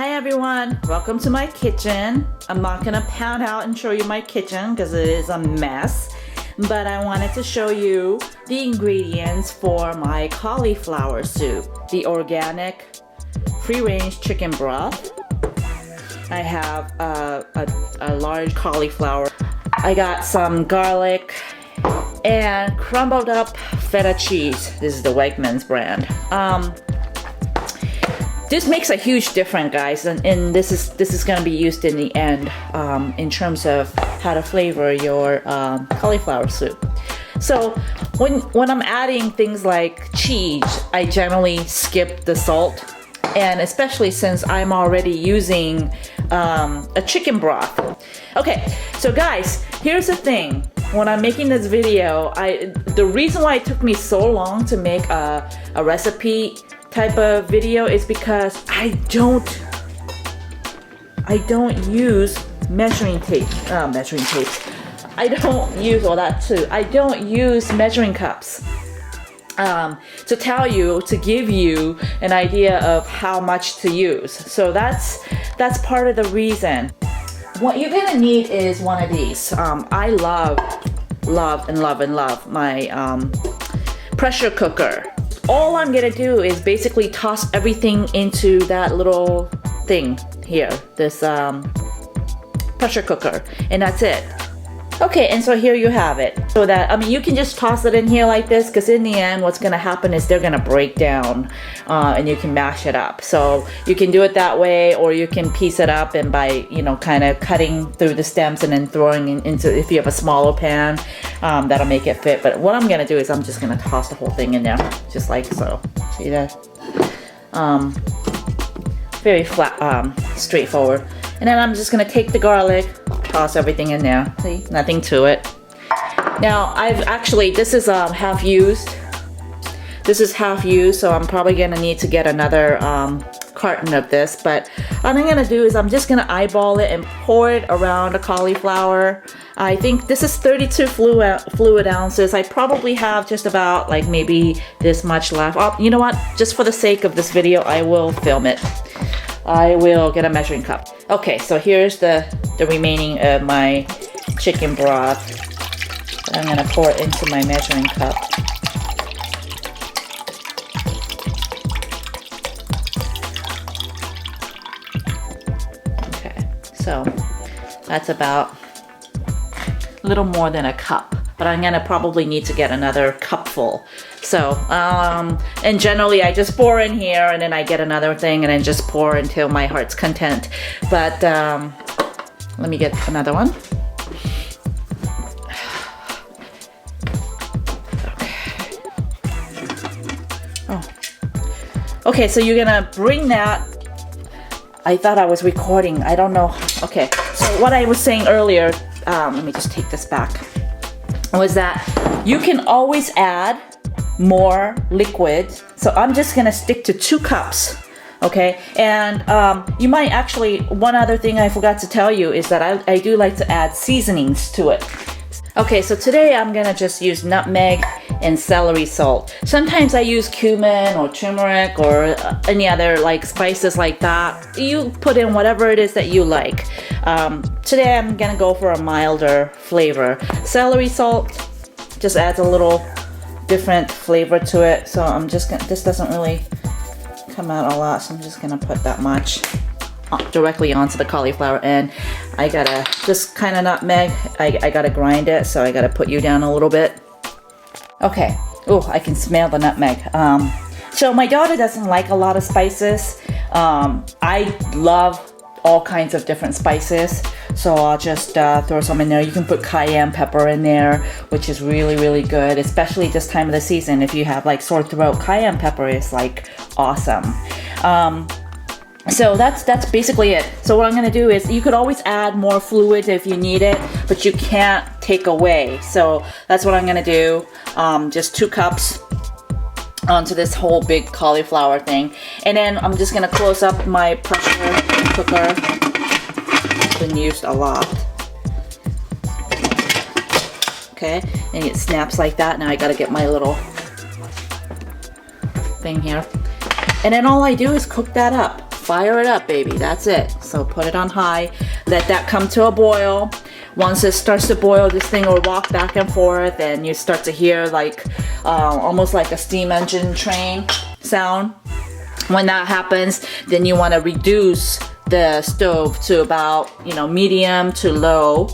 Hi everyone, welcome to my kitchen. I'm not gonna pound out and show you my kitchen because it is a mess, but I wanted to show you the ingredients for my cauliflower soup, the organic free-range chicken broth. I have a large cauliflower. I got some garlic and crumbled up feta cheese. This is the Wegmans brand. This makes a huge difference, guys, and this is going to be used in the end in terms of how to flavor your cauliflower soup. So when I'm adding things like cheese, I generally skip the salt, and especially since I'm already using a chicken broth. Okay, so guys, here's the thing. When I'm making this video, the reason why it took me so long to make a recipe type of video is because I don't use measuring tape. I don't use all that too. I don't use measuring cups to give you an idea of how much to use. So that's part of the reason. What you're gonna need is one of these. I love my pressure cooker. All I'm gonna do is basically toss everything into that little thing here, this pressure cooker, and that's it. Okay, and so here you have it. So that, I mean, you can just toss it in here like this, because in the end what's gonna happen is they're gonna break down and you can mash it up. So you can do it that way, or you can piece it up and by, you know, kind of cutting through the stems and then throwing into, if you have a smaller pan, that'll make it fit. But what I'm gonna do is I'm just gonna toss the whole thing in there, just like so. See that? Very flat, straightforward. And then I'm just gonna take the garlic, toss everything in there. See, nothing to it. Now this is half used. This is half used, so I'm probably gonna need to get another carton of this. But what I'm gonna do is I'm just gonna eyeball it and pour it around the cauliflower. I think this is 32 fluid ounces. I probably have just about like maybe this much left. Oh, you know what? Just for the sake of this video, I will film it. I will get a measuring cup. Okay, so here's the remaining of my chicken broth. I'm gonna pour it into my measuring cup. Okay, so that's about a little more than a cup, but I'm gonna probably need to get another cupful. So, and generally I just pour in here and then I get another thing and then just pour until my heart's content. But let me get another one. Okay. Oh. Okay, so you're gonna bring that. I thought I was recording. I don't know. Okay, so what I was saying earlier, let me just take this back, was that you can always add more liquid. So I'm just gonna stick to 2 cups. Okay, and you might actually, one other thing I forgot to tell you is that I do like to add seasonings to it. Okay, so today I'm gonna just use nutmeg and celery salt. Sometimes I use cumin or turmeric or any other like spices like that. You put in whatever it is that you like. Today I'm gonna go for a milder flavor. Celery salt just adds a little different flavor to it, so I'm just gonna, this doesn't really come out a lot, so I'm just gonna put that much directly onto the cauliflower, and I gotta just kind of nutmeg. I gotta grind it, so I gotta put you down a little bit. Okay. Oh, I can smell the nutmeg. So my daughter doesn't like a lot of spices. I love all kinds of different spices, so I'll just throw some in there. You can put cayenne pepper in there, which is really, really good, especially this time of the season. If you have like sore throat, cayenne pepper is like awesome. So that's basically it. So what I'm gonna do is, you could always add more fluid if you need it, but you can't take away. So that's what I'm gonna do. Just 2 cups onto this whole big cauliflower thing, and then I'm just gonna close up my pressure cooker. It's been used a lot. Okay, and it snaps like that. Now I gotta get my little thing here, and then all I do is cook that up fire it up, baby. That's it. So put it on high. Let that come to a boil. Once it starts to boil, this thing will rock back and forth, and you start to hear like almost like a steam engine train sound. When that happens, then you want to reduce the stove to about, you know, medium to low,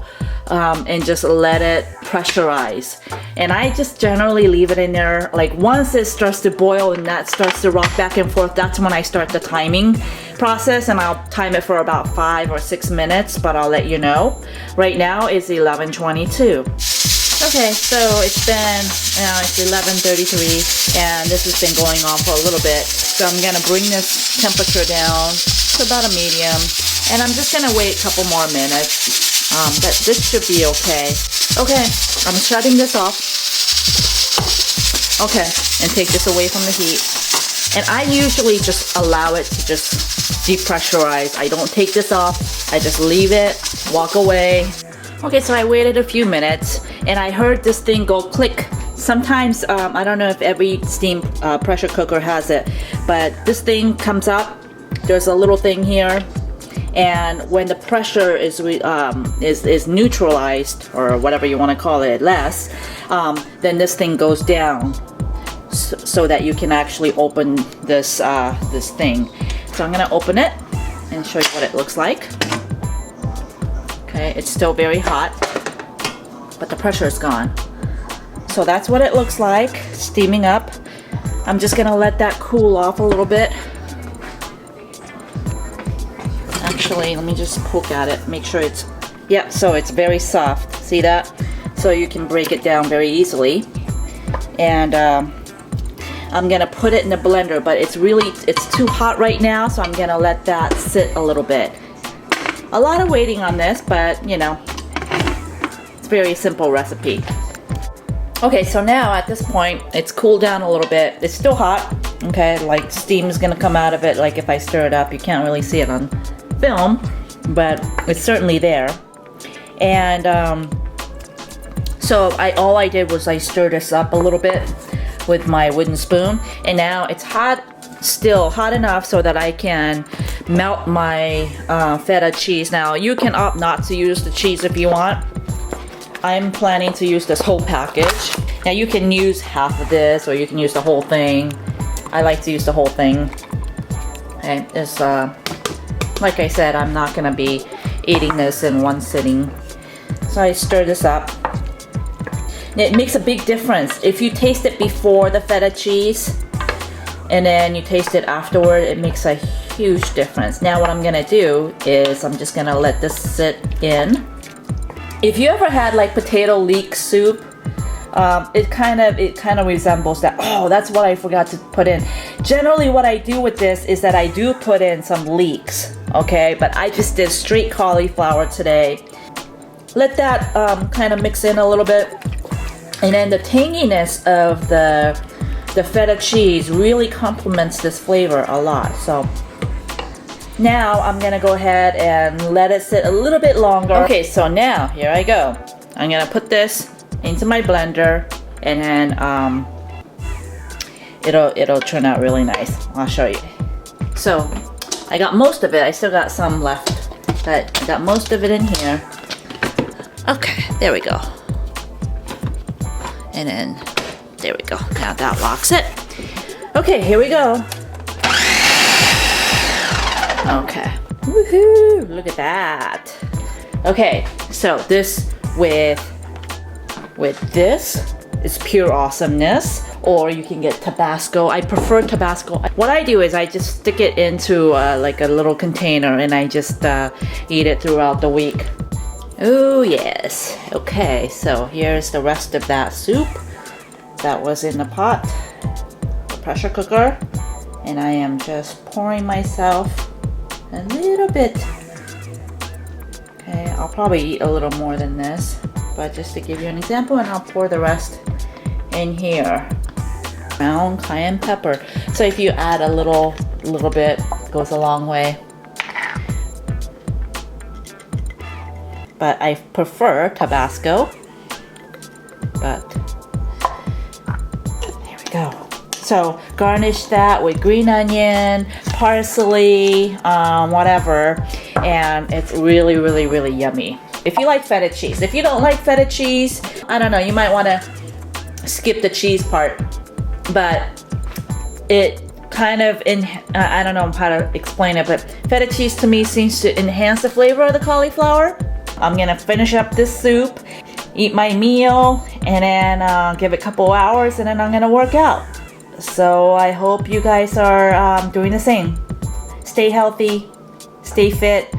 and just let it pressurize. And I just generally leave it in there. Like once it starts to boil and that starts to rock back and forth, that's when I start the timing process, and I'll time it for about 5 or 6 minutes, but I'll let you know. Right now it's 11:22. Okay, so it's been, it's 11:33, and this has been going on for a little bit. So I'm gonna bring this temperature down to about a medium, and I'm just gonna wait a couple more minutes. But this should be okay. Okay, I'm shutting this off. Okay, and take this away from the heat. And I usually just allow it to just depressurize. I don't take this off. I just leave it, walk away. Okay, so I waited a few minutes, and I heard this thing go click. Sometimes, I don't know if every steam pressure cooker has it, but this thing comes up. There's a little thing here, and when the pressure is neutralized, or whatever you want to call it, less, then this thing goes down, so that you can actually open this this thing. So I'm gonna open it and show you what it looks like. Okay, it's still very hot, but the pressure is gone. So that's what it looks like, steaming up. I'm just gonna let that cool off a little bit. Actually, let me just poke at it, make sure it's, yeah, so it's very soft. See that? So you can break it down very easily. And I'm gonna put it in the blender, but it's too hot right now, so I'm gonna let that sit a little bit. A lot of waiting on this, but you know, it's a very simple recipe. Okay, so now at this point, it's cooled down a little bit. It's still hot, okay, like steam is gonna come out of it. Like if I stir it up, you can't really see it on film, but it's certainly there. And so all I did was I stirred this up a little bit with my wooden spoon, and now it's hot, still hot enough so that I can melt my feta cheese. Now you can opt not to use the cheese if you want. I'm planning to use this whole package. Now you can use half of this, or you can use the whole thing. I like to use the whole thing. Okay, it's like I said, I'm not gonna be eating this in one sitting. So I stir this up. It makes a big difference. If you taste it before the feta cheese and then you taste it afterward, it makes a huge difference. Now what I'm gonna do is I'm just gonna let this sit in. If you ever had like potato leek soup, it kind of resembles that. Oh, that's what I forgot to put in. Generally what I do with this is that I do put in some leeks, okay? But I just did straight cauliflower today. Let that kind of mix in a little bit. And then the tanginess of the feta cheese really complements this flavor a lot. So now I'm gonna go ahead and let it sit a little bit longer. Okay, so now here I go. I'm gonna put this into my blender, and then it'll turn out really nice. I'll show you. So I got most of it. I still got some left, but I got most of it in here. Okay, there we go. And then there we go. Now that locks it. Okay, here we go. Okay. Woohoo! Look at that. Okay, so this with this is pure awesomeness, or you can get Tabasco. I prefer Tabasco. What I do is I just stick it into like a little container, and I just eat it throughout the week. Oh yes. Okay, so here's the rest of that soup that was in the pot, the pressure cooker, and I am just pouring myself a little bit. Okay, I'll probably eat a little more than this, but just to give you an example, and I'll pour the rest in here. Ground cayenne pepper. So if you add a little bit, it goes a long way. But I prefer Tabasco. But there we go. So garnish that with green onion, parsley, whatever, and it's really, really, really yummy. If you like feta cheese. If you don't like feta cheese, I don't know, you might want to skip the cheese part, but it kind of, I don't know how to explain it, but feta cheese to me seems to enhance the flavor of the cauliflower. I'm gonna finish up this soup, eat my meal, and then give it a couple hours, and then I'm gonna work out. So I hope you guys are doing the same. Stay healthy, stay fit,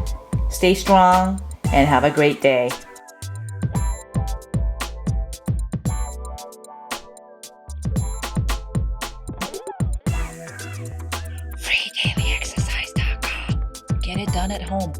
stay strong, and have a great day. FreeDailyExercise.com. Get it done at home.